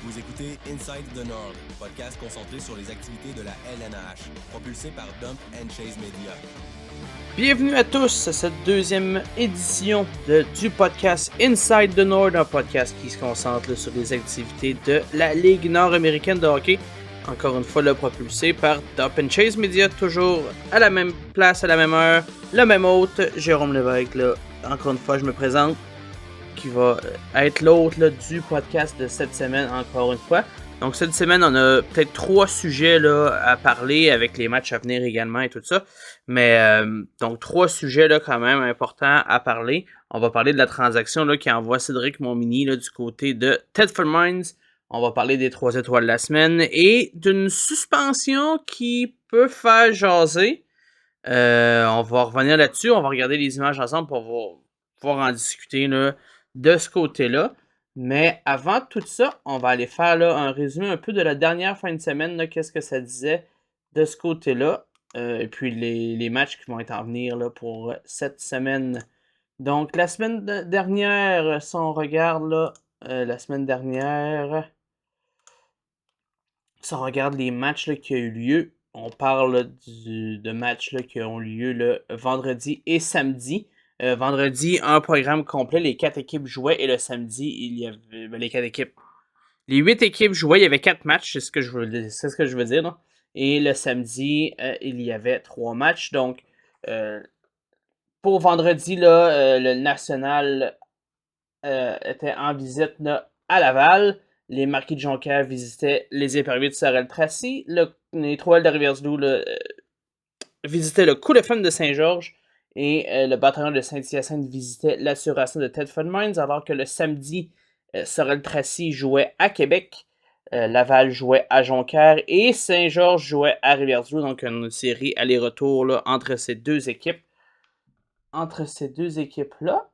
Vous écoutez Inside the Nord, podcast concentré sur les activités de la LNH, propulsé par Dump & Chase Media. Bienvenue à tous à cette deuxième édition du podcast Inside the Nord, un podcast qui se concentre sur les activités de la Ligue nord-américaine de hockey. Encore une fois, propulsé par Dump & Chase Media, toujours à la même place, à la même heure, le même hôte, Jérôme Lévesque. Là, encore une fois, je me présente, qui va être l'hôte du podcast de cette semaine, encore une fois. Donc cette semaine, on a peut-être 3 sujets là, à parler, avec les matchs à venir également et tout ça. Mais donc 3 sujets là, quand même importants à parler. On va parler de la transaction là, qui envoie Cédric Montmini là, du côté de Thetford Mines. On va parler des 3 étoiles de la semaine et d'une suspension qui peut faire jaser. On va revenir là-dessus. On va regarder les images ensemble pour pouvoir en discuter là, de ce côté-là. Mais avant tout ça, on va aller faire là, un résumé un peu de la dernière fin de semaine. Là, qu'est-ce que ça disait de ce côté-là. Et puis les matchs qui vont être en venir là, pour cette semaine. Donc la semaine dernière, si on regarde là, la semaine dernière, si on regarde les matchs là, qui ont eu lieu, on parle là, de matchs là, qui ont lieu le vendredi et samedi. Vendredi, un programme complet, les 4 équipes jouaient, et le samedi, il y avait les 4 équipes. Les 8 équipes jouaient, il y avait 4 matchs, c'est ce que je veux dire. Là. Et le samedi, il y avait 3 matchs. Donc, pour vendredi, là, le National était en visite là, à Laval. Les Marquis de Jonquière visitaient les Éperviers de Sorel-Tracy. Les Trois-Îles de Rivière-du-Loup visitaient le Coup de Femme de Saint-Georges. Et le bataillon de Saint-Hyacinthe visitait l'assuration de Thetford Mines, alors que le samedi, Sorel-Tracy jouait à Québec, Laval jouait à Jonquière et Saint-Georges jouait à Rivière-du-Loup. Donc une série aller-retour là, entre ces deux équipes. Entre ces deux équipes-là.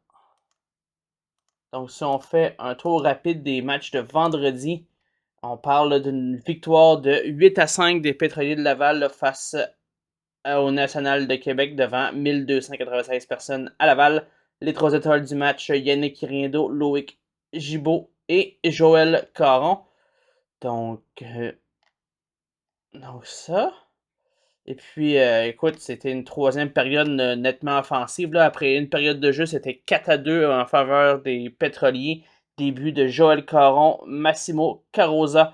Donc si on fait un tour rapide des matchs de vendredi, on parle d'une victoire de 8-5 des Pétroliers de Laval là, face au National de Québec devant 1296 personnes à Laval. Les 3 étoiles du match, Yannick Riendo, Loïc Gibault et Joël Caron. Donc ça. Et puis, écoute, c'était une 3e période nettement offensive. Là. Après une période de jeu, c'était 4-2 en faveur des Pétroliers. Début de Joël Caron, Massimo Carosa,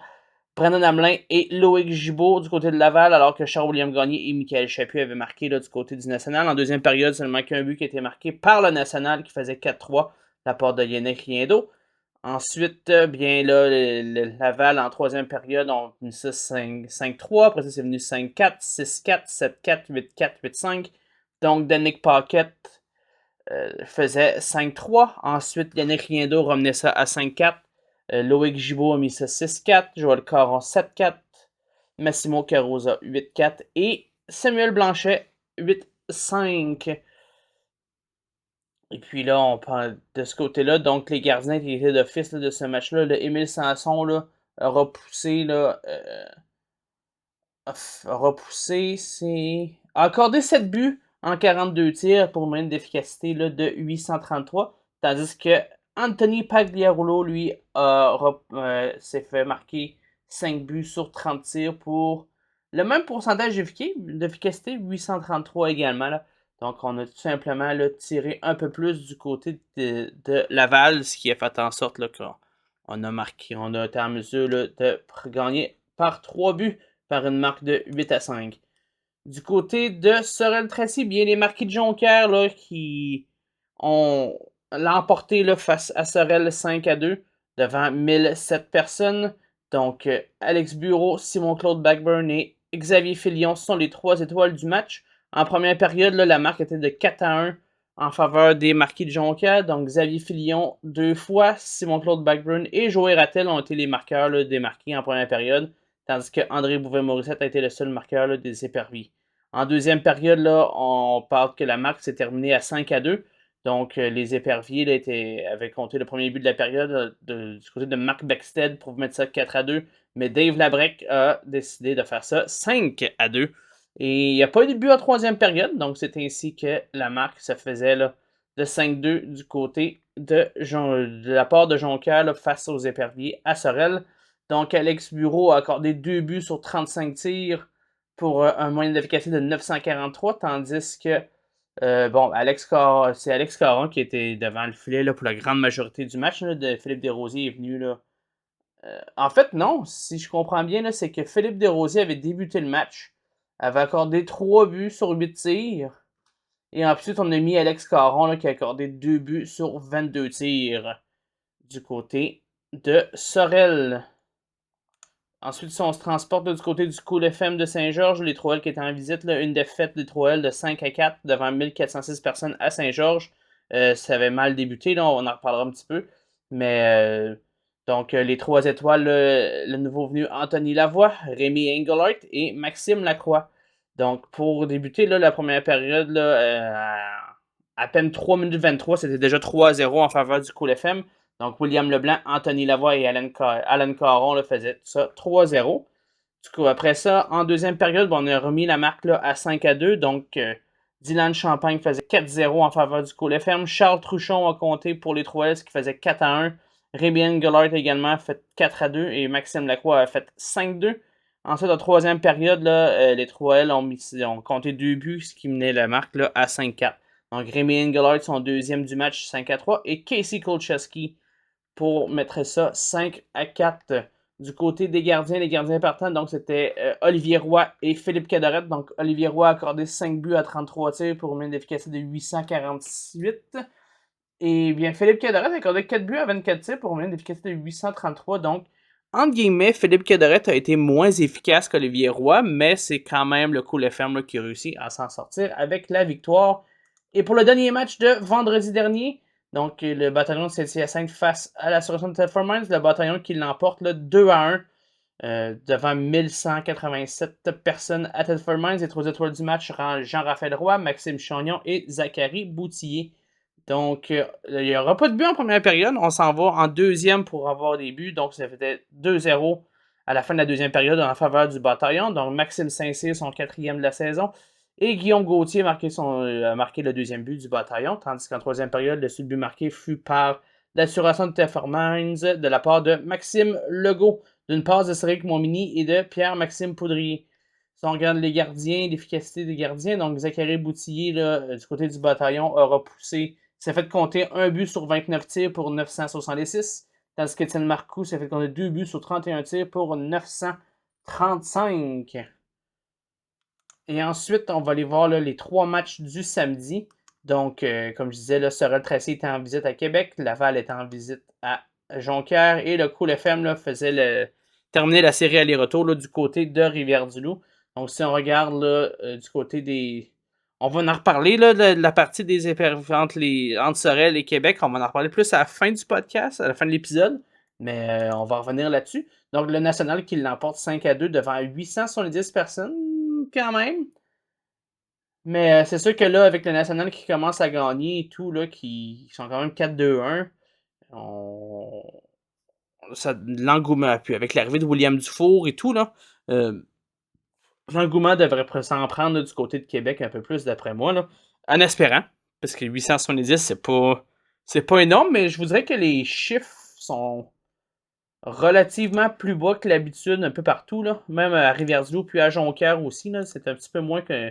Brandon Hamelin et Loïc Gibault du côté de Laval, alors que Charles-William Gagné et Michael Chaput avaient marqué là, du côté du National. En 2e période, seulement qu'un but qui a été marqué par le National qui faisait 4-3, la part de Yannick Riendo. Ensuite, bien là, le Laval en 3e période, on a mis ça 5-3. Après ça, c'est venu 5-4, 6-4, 7-4, 8-4, 8-5. Donc, Danick Paquette faisait 5-3. Ensuite, Yannick Riendo ramenait ça à 5-4. Loïc Gibault a mis ça 6-4. Joël Caron 7-4. Massimo Carosa 8-4. Et Samuel Blanchet 8-5. Et puis là, on parle de ce côté-là. Donc, les gardiens qui étaient d'office de ce match-là, le Émile Sanson là, a repoussé, a accordé 7 buts en 42 tirs pour une moyenne d'efficacité là, de 833. Tandis que Anthony Pagliarulo, lui, s'est fait marquer 5 buts sur 30 tirs pour le même pourcentage d'efficacité, 833 également. Là. Donc, on a tout simplement là, tiré un peu plus du côté de Laval, ce qui a fait en sorte là, qu'on a été en mesure là, de gagner par 3 buts par une marque de 8-5. Du côté de Sorel-Tracy, bien les Marquis de Jonquière là, qui ont l'emporté là, face à Sorel 5-2 devant 1007 personnes. Donc, Alex Bureau, Simon-Claude Blackburn et Xavier Filion sont les 3 étoiles du match. En première période, là, la marque était de 4-1 en faveur des Marquis de Jonquière. Donc, Xavier Filion 2 fois, Simon-Claude Blackburn et Joey Rattel ont été les marqueurs là, des Marquis en première période. Tandis que André Bouvet-Morissette a été le seul marqueur là, des Éperviers. En 2e période, là, on parle que la marque s'est terminée à 5-2. Donc, les Éperviers là, avaient compté le premier but de la période du côté de Marc Beckstead pour mettre ça 4-2. Mais Dave Labrec a décidé de faire ça 5-2. Et il n'y a pas eu de but en 3e période. Donc, c'est ainsi que la marque se faisait là, de 5-2 du côté de la part de Jonquière là, face aux Éperviers à Sorel. Donc, Alex Bureau a accordé 2 buts sur 35 tirs pour un moyen d'efficacité de 943, tandis que c'est Alex Caron qui était devant le filet là, pour la grande majorité du match. Là, Philippe Desrosiers est venu là. En fait, non. Si je comprends bien, là, c'est que Philippe Desrosiers avait débuté le match, avait accordé 3 buts sur 8 tirs. Et ensuite, on a mis Alex Caron là, qui a accordé 2 buts sur 22 tirs du côté de Sorel. Ensuite, si on se transporte là, du côté du Cool FM de Saint-Georges, les Troels qui étaient en visite, là, une défaite des Troels de 5-4 devant 1406 personnes à Saint-Georges. Ça avait mal débuté, là, on en reparlera un petit peu. Mais donc, les 3 étoiles, le nouveau venu Anthony Lavoie, Rémi Engelhardt et Maxime Lacroix. Donc, pour débuter là, la première période, là, à peine 3 minutes 23, c'était déjà 3-0 en faveur du Cool FM. Donc, William Leblanc, Anthony Lavoie et Alan Caron là, faisaient ça 3-0. Du coup, après ça, en deuxième période, on a remis la marque là, à 5-2. Donc, Dylan Champagne faisait 4-0 en faveur du Cool FM. Charles Trouchon a compté pour les 3S qui faisait 4-1. Rémi Engelhardt également a fait 4-2 et Maxime Lacroix a fait 5-2. Ensuite, en troisième période, là, les 3L ont compté 2 buts, ce qui menait la marque là, à 5-4. Donc, Rémi Engelhardt, son deuxième du match, 5-3. Et Casey Kolcheski pour mettre ça 5-4. Du côté des gardiens, les gardiens partants, donc c'était Olivier Roy et Philippe Cadorette. Donc, Olivier Roy a accordé 5 buts à 33 tirs pour une efficacité de 848. Et bien, Philippe Cadorette a accordé 4 buts à 24 tirs pour une efficacité de 833. Donc, entre guillemets, Philippe Cadorette a été moins efficace qu'Olivier Roy, mais c'est quand même le Cool FM là, qui a réussi à s'en sortir avec la victoire. Et pour le dernier match de vendredi dernier, donc le bataillon de Saint-Hyacinthe face à l'Association de Telford Mines, le bataillon qui l'emporte 2-1 devant 1187 personnes à Telford Mines. Les 3 étoiles du match, Jean-Raphaël Roy, Maxime Chagnon et Zachary Boutillier. Donc, il n'y aura pas de but en première période. On s'en va en deuxième pour avoir des buts. Donc, ça fait 2-0 à la fin de la deuxième période en faveur du bataillon. Donc, Maxime Saint-Cyr, son 4e de la saison. Et Guillaume Gauthier a marqué le deuxième but du bataillon. Tandis qu'en troisième période, le seul but marqué fut par l'assuration de Telford Mines de la part de Maxime Legault, d'une passe de Cédric Montminy et de Pierre-Maxime Poudrier. Si on regarde les gardiens, l'efficacité des gardiens, donc Zachary Boutillier, là, du côté du bataillon, aura poussé. S'est fait compter 1 but sur 29 tirs pour 966. Tandis qu'Étienne Marcoux s'est fait compter 2 buts sur 31 tirs pour 935. Et ensuite, on va aller voir là, les 3 matchs du samedi. Donc, comme je disais, Sorel-Tracy était en visite à Québec, Laval était en visite à Jonquière et le Cool FM là, terminer la série aller-retour là, du côté de Rivière-du-Loup. Donc, si on regarde là, du côté des... On va en reparler là, de la partie des entre Sorel et Québec. On va en reparler plus à la fin du podcast, à la fin de l'épisode. Mais on va revenir là-dessus. Donc, le National qui l'emporte 5-2 devant 870 personnes, quand même. Mais c'est sûr que là, avec le National qui commence à gagner et tout, là, qui sont quand même 4-2-1, l'engouement. Puis avec l'arrivée de William Dufour et tout, là, l'engouement devrait s'en prendre là, du côté de Québec un peu plus, d'après moi, là, en espérant. Parce que 870, c'est pas énorme, mais je vous dirais que les chiffres sont relativement plus bas que l'habitude un peu partout, là. Même à Rivière-du-Loup puis à Jonquière aussi, là, c'est un petit peu moins que...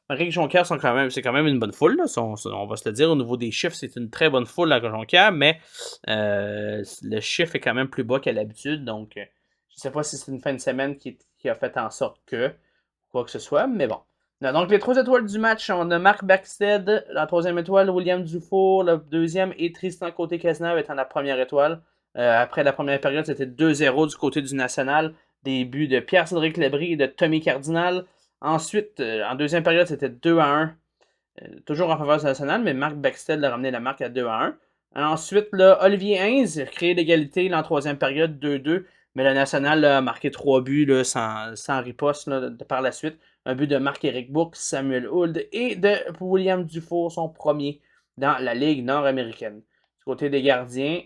Malgré que Jonquière, c'est quand même une bonne foule, là. On va se le dire, au niveau des chiffres, c'est une très bonne foule à Jonquière, mais le chiffre est quand même plus bas qu'à l'habitude, donc je sais pas si c'est une fin de semaine qui a fait en sorte que, quoi que ce soit, mais bon. Donc, les 3 étoiles du match, on a Marc Backstead, la 3e étoile, William Dufour, le 2e, et Tristan Côté-Cazenave étant la première étoile. Après la première période, c'était 2-0 du côté du National. Des buts de Pierre-Cédric Lebris et de Tommy Cardinal. Ensuite, en deuxième période, c'était 2-1. Toujours en faveur du National, mais Marc Backstead a ramené la marque à 2-1. Ensuite, là, Olivier Heinz a créé l'égalité en troisième période, 2-2. Mais le National a marqué 3 buts là, sans riposte par la suite. Un but de Marc-Éric Bourque, Samuel Hould et de William Dufour, son premier dans la Ligue nord-américaine. Du côté des gardiens,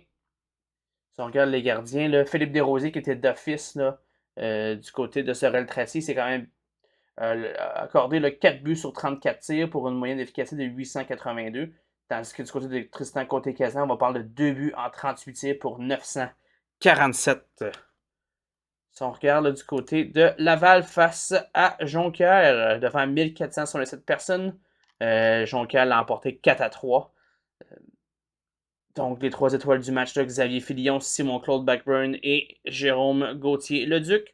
si on regarde les gardiens, là, Philippe Desrosiers qui était d'office du côté de Sorel-Tracy, c'est quand même accordé 4 buts sur 34 tirs pour une moyenne d'efficacité de 882. Tandis que du côté de Tristan Côté-Cazenave, on va parler de 2 buts en 38 tirs pour 947. Si on regarde là, du côté de Laval face à Jonquière, devant 1467 personnes, Jonquière l'a emporté 4-3. Donc, les 3 étoiles du match, là, Xavier Filion, Simon-Claude Blackburn et Jérôme Gauthier-Leduc.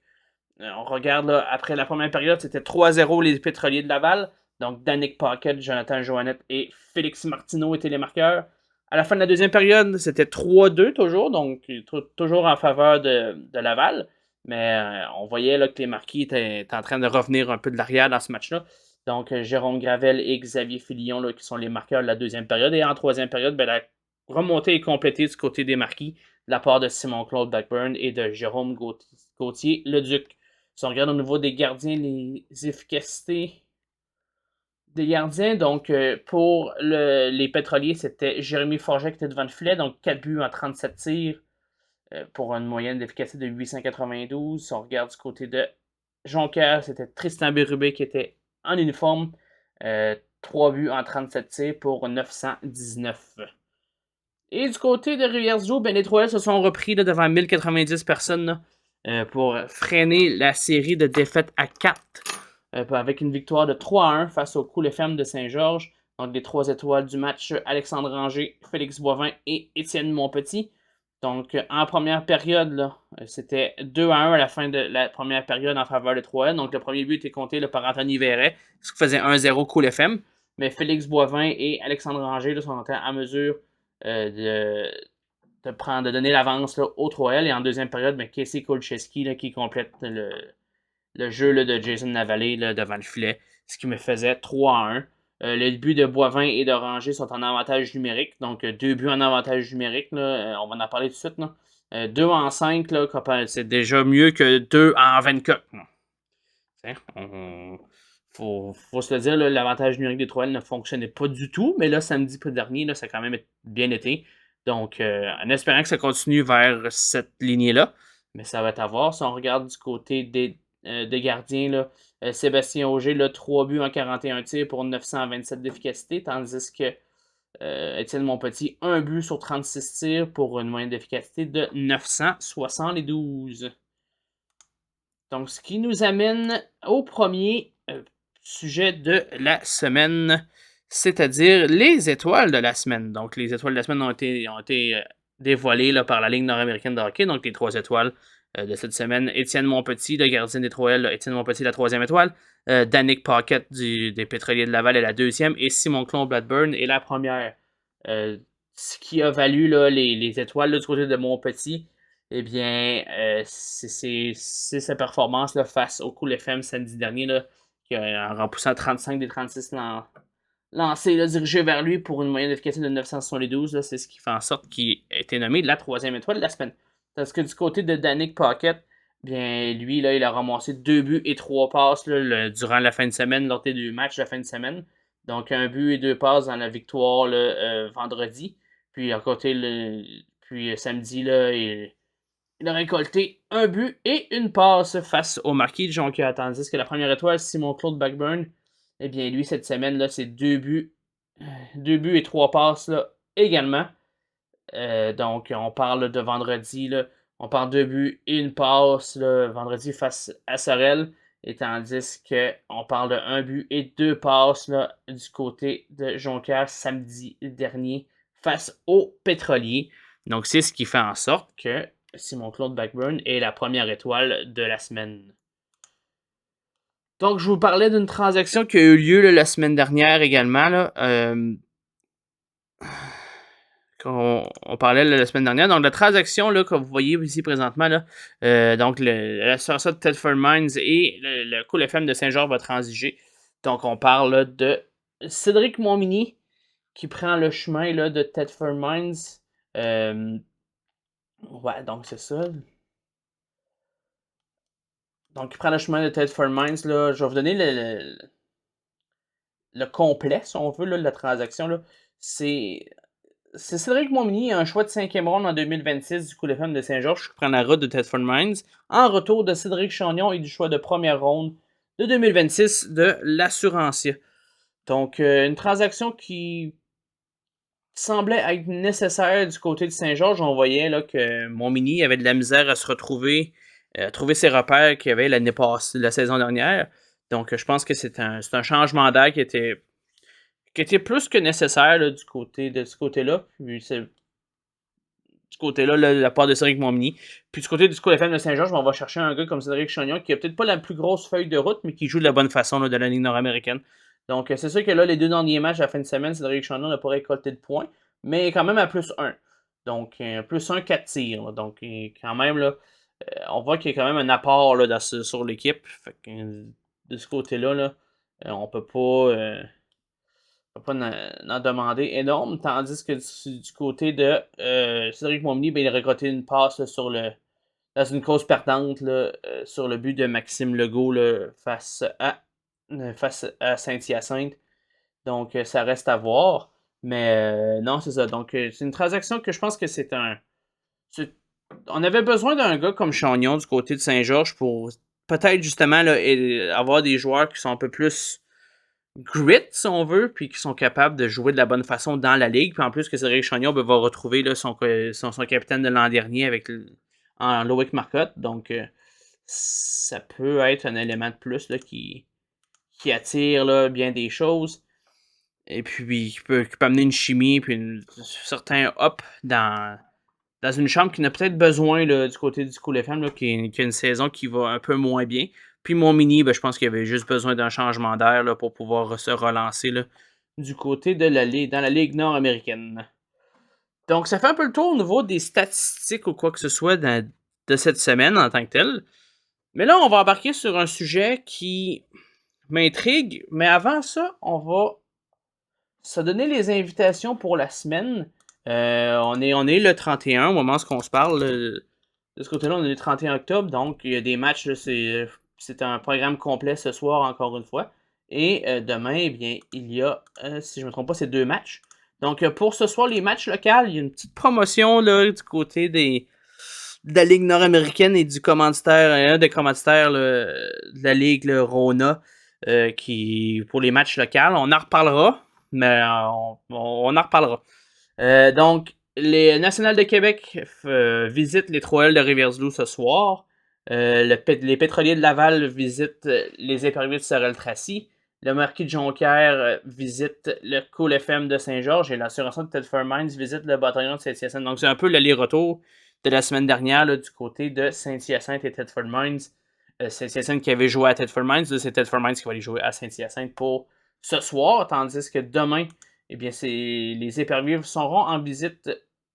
On regarde, là, après la première période, c'était 3-0 les Pétroliers de Laval. Donc, Danick Paquette, Jonathan Joannette et Félix Martineau étaient les marqueurs. À la fin de la deuxième période, c'était 3-2 toujours, donc toujours en faveur de Laval. Mais on voyait là, que les Marquis étaient en train de revenir un peu de l'arrière dans ce match-là. Donc, Jérôme Gravel et Xavier Filion là, qui sont les marqueurs de la deuxième période. Et en troisième période, ben, la remontée est complétée du côté des Marquis de la part de Simon-Claude Blackburn et de Jérôme Gauthier-Leduc. Si on regarde au niveau des gardiens, les efficacités des gardiens, donc pour les Pétroliers, c'était Jérémy Forget qui était devant le filet, donc 4 buts en 37 tirs pour une moyenne d'efficacité de 892. Si on regarde du côté de Jonquière, c'était Tristan Bérubé qui était en uniforme, 3 buts en 37 tirs pour 919. Et du côté de Rivière-du-Loup, ben, les Trois se sont repris là, devant 1090 personnes là, pour freiner la série de défaites à 4 avec une victoire de 3-1 face au Cool FM de Saint-Georges. Donc les 3 étoiles du match, Alexandre Ranger, Félix Boivin et Étienne Montpetit. Donc en première période, là, c'était 2-1 à la fin de la première période en faveur des 3L. Donc le premier but était compté là, par Anthony Verret, ce qui faisait 1-0 Cool FM. Mais Félix Boivin et Alexandre Ranger là, sont en mesure de donner l'avance aux 3L. Et en deuxième période, ben, Casey Kolcheski qui complète le jeu là, de Jason Navalet là, devant le filet, ce qui me faisait 3-1. Les buts de Boivin et de Ranger sont en avantage numérique, donc 2 buts en avantage numérique, là, on va en parler tout de suite. 2 en 5, là, c'est déjà mieux que 2 en 24. Faut se le dire, là, l'avantage numérique des 3L ne fonctionnait pas du tout, mais là, samedi dernier, là, ça a quand même bien été. Donc, en espérant que ça continue vers cette lignée-là, mais ça va être à voir. Si on regarde du côté des gardiens, là, Sébastien Auger, là, 3 buts en 41 tirs pour 927 d'efficacité, tandis que Étienne Montpetit, 1 but sur 36 tirs pour une moyenne d'efficacité de 972. Donc, ce qui nous amène au premier sujet de la semaine, c'est-à-dire les étoiles de la semaine. Donc, les étoiles de la semaine ont été dévoilées là, par la Ligue nord-américaine de hockey. Donc, les 3 étoiles de cette semaine. Étienne Montpetit, le gardien des 3L. Étienne Montpetit, la 3e étoile. Danick Paquette des Pétroliers de Laval est la 2e. Et Simon-Claude Blackburn est la 1re. Ce qui a valu là, les étoiles là, du côté de Montpetit, eh bien, c'est sa performance là, face au Cool FM samedi dernier, là, qui a, en repoussant 35 des 36 lancés là, dirigés vers lui pour une moyenne d'efficacité de 972. Là, c'est ce qui fait en sorte qu'il a été nommé la 3e étoile de la semaine. Parce que du côté de Danick Paquette, bien, lui, là, il a ramassé 2 buts et 3 passes là, durant la fin de semaine, lors des 2 matchs de la fin de semaine. Donc, 1 but et 2 passes dans la victoire là, vendredi. Puis, à côté, samedi, là, il a récolté 1 but et 1 passe face au Marquis de Jonquière. Tandis que la première étoile, Simon-Claude Blackburn, eh bien, lui, cette semaine, là, c'est 2 buts et 3 passes là, également. Donc, on parle de vendredi, là, on parle de 2 buts et 1 passe là, vendredi face à Sorel. Et tandis qu'on parle de 1 but et 2 passes là, du côté de Jonquière samedi dernier face aux Pétroliers. Donc, c'est ce qui fait en sorte que Simon-Claude Blackburn est la première étoile de la semaine. Donc, je vous parlais d'une transaction qui a eu lieu là, la semaine dernière également. Là, on parlait la semaine dernière. Donc, la transaction là, que vous voyez ici présentement, là, donc l'association de Thetford Mines et le Cool FM de Saint-Georges va transiger. Donc, on parle là, de Cédric Montminy qui prend le chemin là, de Thetford Mines. Ouais, donc c'est ça. Donc, il prend le chemin de Thetford Mines. Là. Je vais vous donner le complet, si on veut, là, de la transaction. Là. C'est Cédric Montminy, un choix de 5e ronde en 2026 du Cool FM de Saint-Georges qui prend la route de Thetford Mines, en retour de Cédric Chagnon et du choix de première ronde de 2026 de l'Assurancia. Donc, une transaction qui semblait être nécessaire du côté de Saint-Georges. On voyait là, que Montminy avait de la misère à se retrouver trouver ses repères qu'il y avait l'année passée, la saison dernière. Donc, je pense que c'est un changement d'air qui était plus que nécessaire là, de ce côté-là. Puis du côté-là, la part de Cédric Montminy. Puis du côté du School FM de Saint-Georges, on va chercher un gars comme Cédric Chagnon qui a peut-être pas la plus grosse feuille de route, mais qui joue de la bonne façon là, de la Ligue nord-américaine. Donc, c'est sûr que là, les 2 derniers matchs à la fin de semaine, Cédric Chagnon n'a pas récolté de points, mais quand même à plus 1. Donc, plus 1, 4 tirs. Là. Donc, quand même, là, on voit qu'il y a quand même un apport là, sur l'équipe. Fait que, de ce côté-là, là, on peut pas en demander énorme, tandis que du côté de Cédric Montminy, ben, il a récolté une passe là, dans une cause perdante là, sur le but de Maxime Legault là, face à Saint-Hyacinthe. Donc, ça reste à voir. Mais non, c'est ça. Donc, c'est une transaction que je pense que on avait besoin d'un gars comme Chagnon du côté de Saint-Georges pour peut-être justement là, avoir des joueurs qui sont un peu plus grit, si on veut, puis qui sont capables de jouer de la bonne façon dans la ligue. Puis en plus que Cédric Chagnon va retrouver là, son capitaine de l'an dernier en Loïc Marcotte. Donc, ça peut être un élément de plus là, qui attire là, bien des choses. Et puis, qui peut amener une chimie, puis un certain hop dans une chambre qui n'a peut-être besoin là, du côté du School FM, là, qui a une saison qui va un peu moins bien. Puis Montminy, ben, je pense qu'il avait juste besoin d'un changement d'air là, pour pouvoir se relancer là, du côté de dans la Ligue nord-américaine. Donc, ça fait un peu le tour au niveau des statistiques ou quoi que ce soit de cette semaine en tant que telle. Mais là, on va embarquer sur un sujet qui m'intrigue. Mais avant ça, on va se donner les invitations pour la semaine. On est le 31 au moment où on se parle. De ce côté-là, on est le 31 octobre. Donc, il y a des matchs. Là, c'est un programme complet ce soir, encore une fois. Et demain, eh bien, il y a, si je ne me trompe pas, c'est 2 matchs. Donc, pour ce soir, les matchs locaux, il y a une petite promotion là, du côté de la Ligue nord-américaine et du commanditaire, un des commanditaires là, de la Ligue, le Rona, qui pour les matchs locaux. On en reparlera, mais on en reparlera. Donc, les Nationales de Québec visitent les 3L de Rivière-du-Loup ce soir. Les Pétroliers de Laval visitent les Éperviers de Sorel-Tracy. Le Marquis de Jonquière visite le Cool FM de Saint-Georges et l'Assurance de Thetford Mines visite le bataillon de Saint-Hyacinthe. Donc, c'est un peu l'aller-retour de la semaine dernière là, du côté de Saint-Hyacinthe et Thetford Mines. Saint-Hyacinthe qui avait joué à Thetford Mines, c'est Thetford Mines qui va aller jouer à Saint-Hyacinthe pour ce soir, tandis que demain, eh bien, les éperviers seront en visite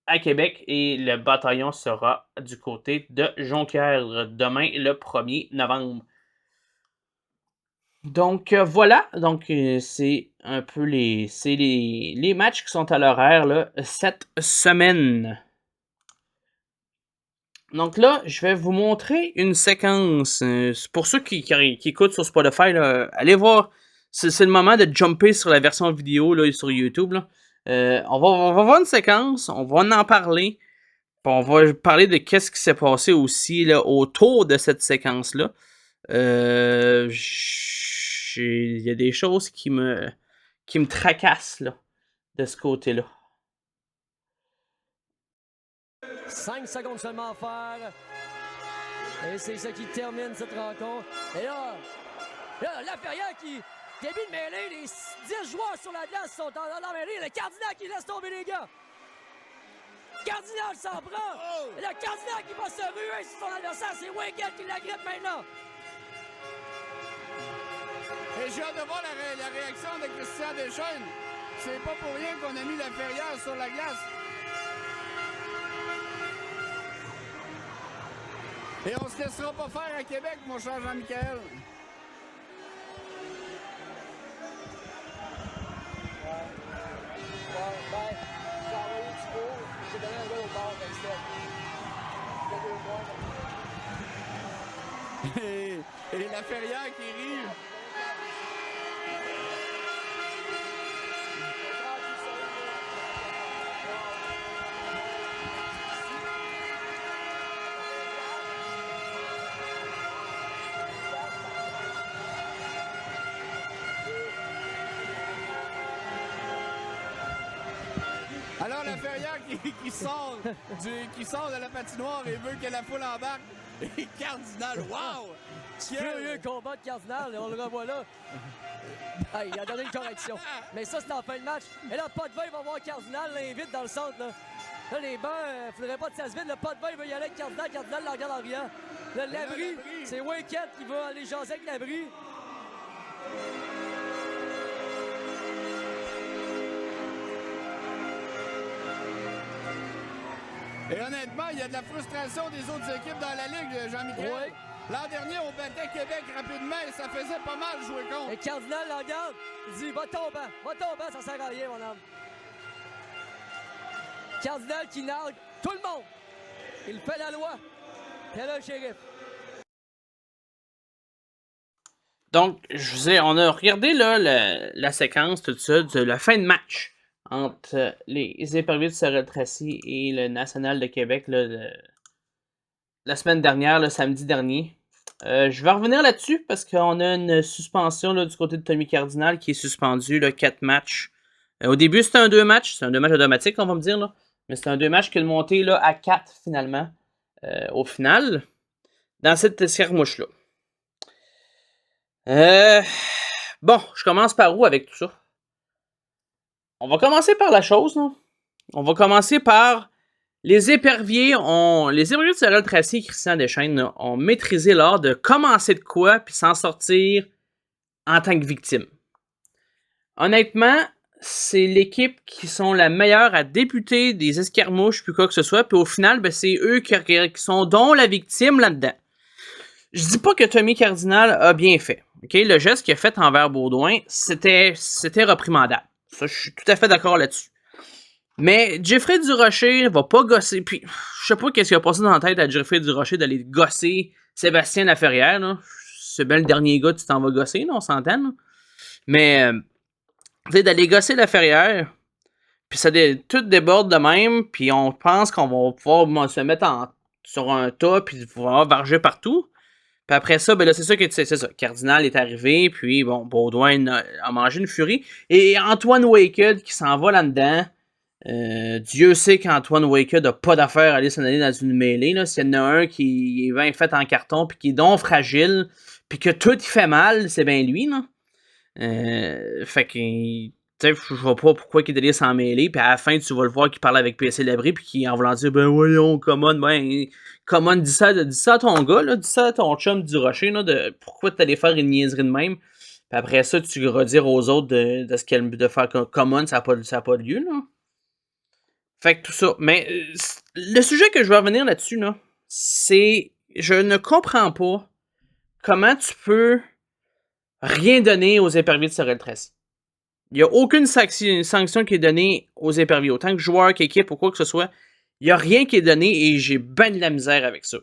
à Québec et le bataillon sera du côté de Jonquière demain, le 1er novembre. Donc voilà, donc c'est un peu les matchs qui sont à l'horaire là, cette semaine. Donc là, je vais vous montrer une séquence. Pour ceux qui écoutent sur Spotify, là, allez voir. C'est le moment de jumper sur la version vidéo là, sur YouTube. Là. On va voir une séquence, on va en parler. Puis on va parler de qu'est-ce qui s'est passé aussi là, autour de cette séquence-là. Il y a des choses qui me tracassent là, de ce côté-là. 5 secondes seulement à faire. Et c'est ça qui termine cette rencontre. Et là Laferrière qui débute de mêlée. Les 10 joueurs sur la glace sont en mêlée. Le Cardinal qui laisse tomber les gars. Cardinal s'en prend. Et le Cardinal qui va se ruer sur son adversaire. C'est Wiggett qui l'agrippe maintenant. Et j'ai hâte de voir la réaction de Christian Deschênes. C'est pas pour rien qu'on a mis Laferrière sur la glace. Et on se laissera pas faire à Québec, mon cher Jean-Michel. Et Laferrière qui rit. Alors Laferrière qui sort de la patinoire et veut que la foule embarque. Et Cardinal, wow! Furieux combat de Cardinal, on le revoit là. Hey, il a donné une correction. Mais ça, c'est en fin de match. Et là, Potvin va voir Cardinal, l'invite dans le centre. Là les bancs, il ne faudrait pas que ça se vide. Le Potvin veut y aller avec Cardinal. Cardinal le regarde en riant. Là, Labrie, c'est Wickett qui va aller jaser avec Labrie. Et honnêtement, il y a de la frustration des autres équipes dans la Ligue, Jean-Michel. Oui. L'an dernier, on battait Québec rapidement et ça faisait pas mal jouer contre. Et Cardinal le regarde. Il dit, va tomber, ça sert à rien, mon homme. Cardinal qui nargue tout le monde. Il fait la loi. Et là, le shérif. Donc, je vous ai, on a regardé là, la séquence, tout ça, de la fin de match entre les éperviers de Sorel-Tracy et le National de Québec là, la semaine dernière, le samedi dernier. Je vais revenir là-dessus parce qu'on a une suspension là, du côté de Tommy Cardinal qui est suspendu, là, 4 matchs. Au début, c'était un 2 matchs. C'est un 2 matchs automatique, on va me dire. Là. Mais c'est un 2 matchs qui est monté là, à 4 finalement. Au final, dans cette escarmouche-là. Bon, je commence par où avec tout ça? On va commencer par la chose, là. On va commencer par les éperviers de Sorel-Tracy et Christian Deschaines là, ont maîtrisé l'art de commencer de quoi puis s'en sortir en tant que victime. Honnêtement, c'est l'équipe qui sont la meilleure à débuter des escarmouches puis quoi que ce soit, puis au final, ben, c'est eux qui sont dont la victime là-dedans. Je dis pas que Tommy Cardinal a bien fait. Okay? Le geste qu'il a fait envers Baudouin, c'était réprimandable. Ça, je suis tout à fait d'accord là-dessus. Mais Jeffrey Durocher va pas gosser. Puis, je sais pas qu'est-ce qui a passé dans la tête à Jeffrey Durocher d'aller gosser Sébastien Laferrière. Là. C'est bien le dernier gars, tu t'en vas gosser, là, on s'entend. Là. Mais, tu sais, d'aller gosser Laferrière, puis ça tout déborde de même, puis on pense qu'on va pouvoir se mettre sur un tas, puis pouvoir varger partout. Puis après ça, ben là, c'est ça que c'est ça. Cardinal est arrivé, puis bon, Baudouin a mangé une furie. Et Antoine Waked qui s'en va là-dedans. Dieu sait qu'Antoine Waked n'a pas d'affaire à aller s'en aller dans une mêlée. Là. S'il y en a un qui est bien fait en carton, puis qui est donc fragile, puis que tout il fait mal, c'est bien lui. Là. Fait que, tu sais, je vois pas pourquoi il est allé s'en mêler. Puis à la fin, tu vas le voir qu'il parle avec PC Labrie, puis qui en voulant dire, ben voyons, comment dis ça à ton gars, là, dis ça à ton chum du Rocher, là, de pourquoi t'allais faire une niaiserie de même. Puis après ça, tu redire aux autres de ce qu'elle de faire common, ça n'a pas de lieu, là. Fait que tout ça. Mais le sujet que je veux revenir là-dessus, là, c'est je ne comprends pas comment tu peux rien donner aux éperviers de Sorel-Tracy. Il n'y a aucune sanction qui est donnée aux éperviers. Autant que joueur, qu'équipe ou quoi que ce soit, il n'y a rien qui est donné et j'ai ben de la misère avec ça.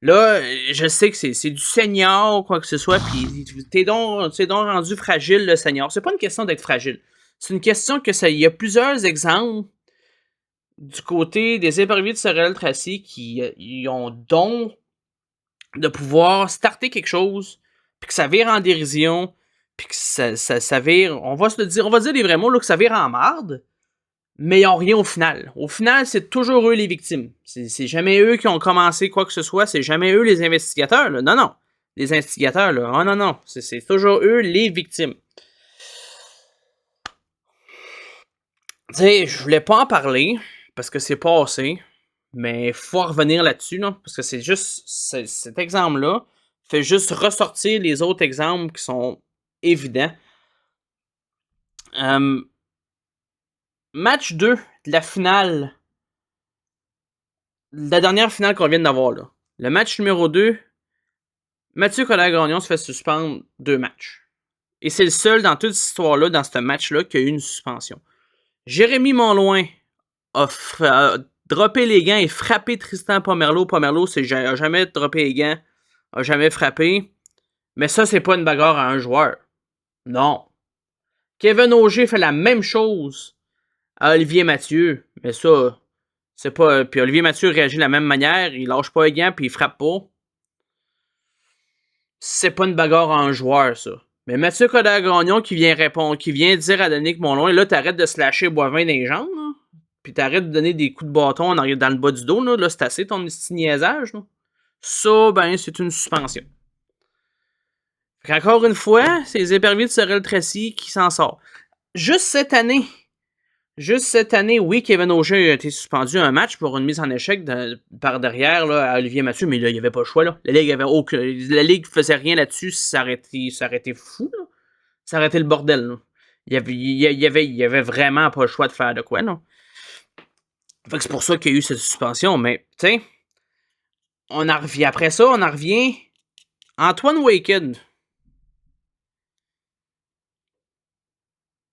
Là, je sais que c'est du senior ou quoi que ce soit, puis t'es donc rendu fragile, le senior. C'est pas une question d'être fragile. C'est une question que il y a plusieurs exemples du côté des éperviers de Sorel-Tracy qui ils ont don de pouvoir starter quelque chose, puis que ça vire en dérision, puis que ça vire, on va dire les vrais mots, là, que ça vire en marde, mais ils n'ont rien au final. Au final, c'est toujours eux les victimes. C'est jamais eux qui ont commencé quoi que ce soit, c'est jamais eux les investigateurs, là. Non. Les instigateurs, là. Oh non. C'est toujours eux les victimes. Tu sais, je voulais pas en parler, parce que c'est passé, mais il faut revenir là-dessus, là, parce que c'est juste, cet exemple-là fait juste ressortir les autres exemples qui sont évidents. Match 2 de la finale, la dernière finale qu'on vient d'avoir, là. Le match numéro 2, Mathieu Collard-Gagnon se fait suspendre 2 matchs. Et c'est le seul dans toute cette histoire-là, dans ce match-là, qui a eu une suspension. Jérémy Monloin a droppé les gants et frappé Tristan Pomerleau. Pomerleau a jamais droppé les gants, a jamais frappé. Mais ça, c'est pas une bagarre à un joueur. Non. Kevin Auger fait la même chose à Olivier Mathieu. Mais ça, c'est pas... Puis Olivier Mathieu réagit de la même manière. Il lâche pas les gants puis il frappe pas. C'est pas une bagarre à un joueur, ça. Mais Mathieu Collard-Gagnon qui vient dire à Danick Monloin, là, t'arrêtes de slasher Boivin dans les jambes, là. Puis t'arrêtes de donner des coups de bâton dans le bas du dos, là. Là, c'est assez ton petit niaisage, là. ça, ben, c'est une suspension. Encore une fois, c'est les éperviers de Sorel Tracy qui s'en sort. Juste cette année, oui, Kevin Auger a été suspendu un match pour une mise en échec par derrière là, à Olivier Mathieu, mais là, il n'y avait pas le choix. Là. La Ligue faisait rien là-dessus, ça aurait été fou. Là. Ça aurait été le bordel. Là. Il y avait vraiment pas le choix de faire de quoi. Là. Fait que c'est pour ça qu'il y a eu cette suspension, mais tu sais, après ça, on en revient. Antoine Waked.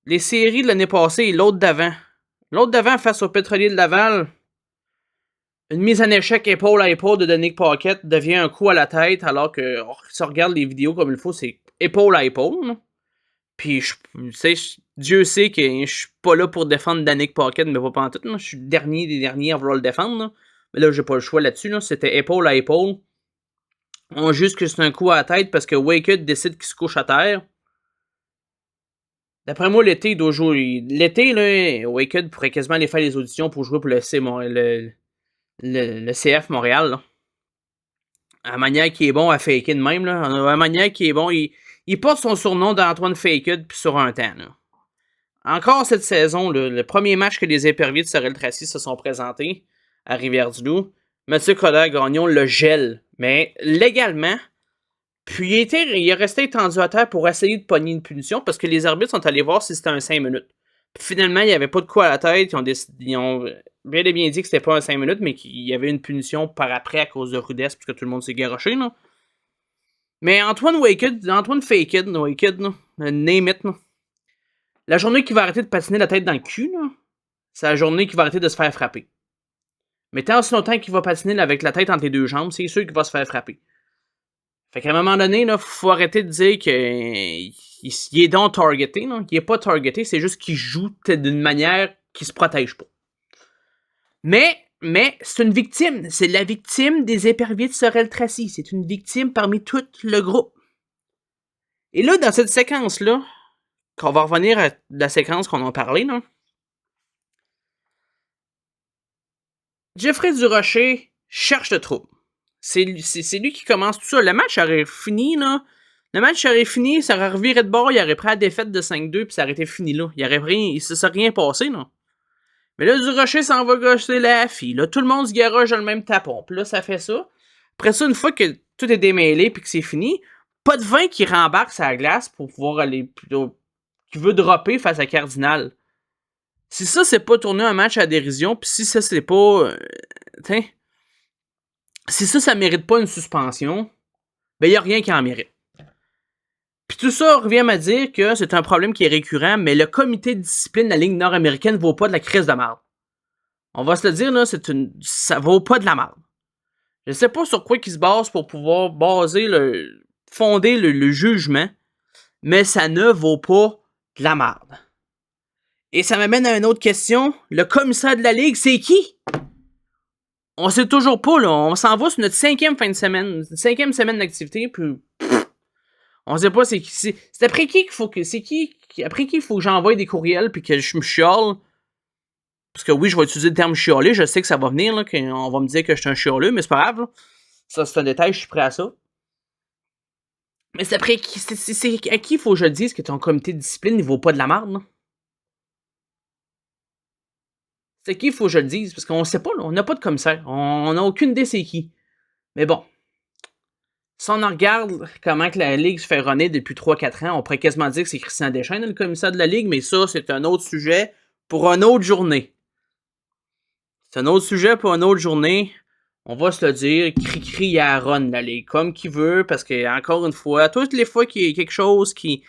Les séries de l'année passée et l'autre d'avant. L'autre d'avant face au Pétrolier de Laval. Une mise en échec épaule à épaule de Danick Paquette devient un coup à la tête alors que si on regarde les vidéos comme il faut, c'est épaule à épaule. Là. Puis, Dieu sait que je suis pas là pour défendre Danick Paquette, mais pas en tout. Je suis le dernier des derniers à vouloir le défendre. Là. Mais là, j'ai pas le choix là-dessus. Là. C'était épaule à épaule. On juge que c'est un coup à la tête parce que Waked décide qu'il se couche à terre. D'après moi, l'été, il doit jouer. L'été, là, Waked pourrait quasiment aller faire les auditions pour jouer pour le CF Montréal. Là. À la manière qui est bon à faker de même. Là. À la manière qui est bon, il porte son surnom d'Antoine Faked puis sur un temps. Là. Encore cette saison, le premier match que les éperviers de Sorel Tracy se sont présentés à Rivière-du-Loup, Mathieu Coderre-Gagnon le gèle, mais légalement. Puis il est resté étendu à terre pour essayer de pogner une punition parce que les arbitres sont allés voir si c'était un 5 minutes. Puis finalement, il n'y avait pas de coup à la tête. Ils ont bien et bien dit que c'était pas un 5 minutes, mais qu'il y avait une punition par après à cause de rudesse parce que tout le monde s'est garoché. Là. Mais Antoine Faked, name it. Là. La journée qu'il va arrêter de patiner la tête dans le cul, là, c'est la journée qu'il va arrêter de se faire frapper. Mais tant aussi longtemps qu'il va patiner avec la tête entre les deux jambes, c'est sûr qu'il va se faire frapper. Fait qu'à un moment donné, il faut arrêter de dire qu'il est donc targeté. Là. Il est pas targeté, c'est juste qu'il joue d'une manière qui se protège pas. Mais c'est une victime. C'est la victime des éperviers de Sorel Tracy. C'est une victime parmi tout le groupe. Et là, dans cette séquence-là, qu'on va revenir à la séquence qu'on a parlé, là, Jeffrey Durocher cherche le trouble. C'est lui qui commence tout ça. Le match aurait fini, là. Le match aurait fini, ça aurait reviré de bord, il aurait pris la défaite de 5-2, puis ça aurait été fini là. Il ne se serait rien passé, là. Mais là, Durocher s'en va gosser la fille. Là, tout le monde se garoche dans le même tapon. Puis là, ça fait ça. Après ça, une fois que tout est démêlé puis que c'est fini, pas de vin qui rembarque sa glace pour pouvoir aller plutôt. Qui veut dropper face à Cardinal. Si ça, c'est pas tourner un match à dérision, puis si ça, c'est pas. Si ça mérite pas une suspension, ben, y a rien qui en mérite. Puis tout ça revient à dire que c'est un problème qui est récurrent, mais le comité de discipline de la Ligue nord-américaine vaut pas de la crise de marde. On va se le dire, là, ça vaut pas de la marde. Je sais pas sur quoi ils se basent pour pouvoir fonder le jugement, mais ça ne vaut pas de la marde. Et ça m'amène à une autre question. Le commissaire de la Ligue, c'est qui? On sait toujours pas, là. On s'en va sur notre 5e fin de semaine. 5e semaine d'activité, puis... On sait pas c'est qui. C'est après qui qu'il faut que. C'est qui. Après qui il faut que j'envoie des courriels puis que je me chiale. Parce que oui, je vais utiliser le terme chialer. Je sais que ça va venir, là. On va me dire que je suis un chialeux, mais c'est pas grave, là. Ça, c'est un détail, je suis prêt à ça. Mais c'est après qui. C'est à qui il faut que je dise que ton comité de discipline ne vaut pas de la merde, là? C'est à qui il faut que je le dise? Parce qu'on sait pas, là. On n'a pas de commissaire. On n'a aucune idée c'est qui. Mais bon. Si on regarde comment que la Ligue se fait runner depuis 3-4 ans, on pourrait quasiment dire que c'est Christian Deschênes, le commissaire de la Ligue, mais ça, c'est un autre sujet pour une autre journée. C'est un autre sujet pour une autre journée. On va se le dire, cri-cri à run la Ligue, comme qu'il veut, parce que, encore une fois, toutes les fois qu'il y a quelque chose qui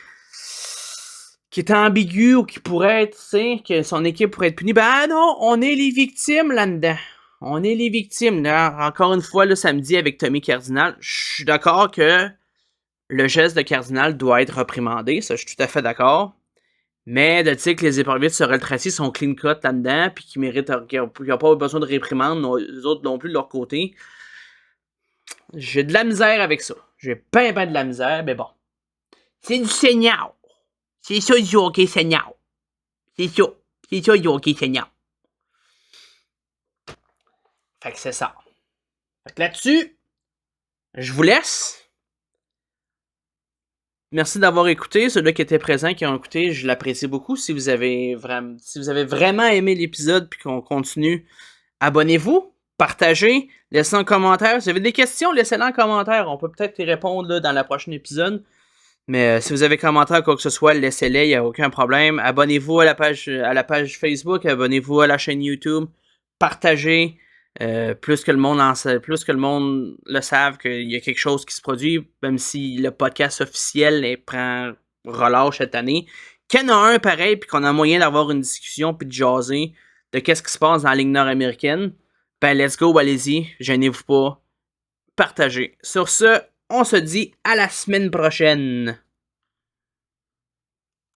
est ambigu ou qui pourrait être, tu sais, que son équipe pourrait être punie, ben non, on est les victimes là-dedans. On est les victimes. Là. Encore une fois, le samedi avec Tommy Cardinal, je suis d'accord que le geste de Cardinal doit être reprimandé. Ça, je suis tout à fait d'accord. Mais de dire que les éperviers de Sorel Tracy sont clean cut là-dedans, puis qu'ils méritent, qu'ils n'ont pas besoin de réprimande, les autres non plus de leur côté, j'ai de la misère avec ça. J'ai ben de la misère, mais bon. C'est du seigneur. C'est ça du hockey seigneur. C'est ça du hockey seigneur. Fait que c'est ça. Fait que là-dessus, Je vous laisse. Merci d'avoir écouté. Ceux-là qui étaient présents, qui ont écouté, je l'apprécie beaucoup. Si vous avez vraiment aimé l'épisode puis qu'on continue, abonnez-vous, partagez, laissez un commentaire. Si vous avez des questions, laissez-les en commentaire. On peut peut-être y répondre là, dans le prochain épisode. Mais si vous avez commentaire quoi que ce soit, laissez-les, il n'y a aucun problème. Abonnez-vous à la page Facebook, abonnez-vous à la chaîne YouTube, partagez. Plus que le monde le savent qu'il y a quelque chose qui se produit, même si le podcast officiel prend relâche cette année, qu'il y en a un pareil, puis qu'on a moyen d'avoir une discussion, puis de jaser de qu'est-ce qui se passe dans la Ligue nord-américaine, ben let's go, allez-y, gênez-vous pas, partagez. Sur ce, on se dit à la semaine prochaine.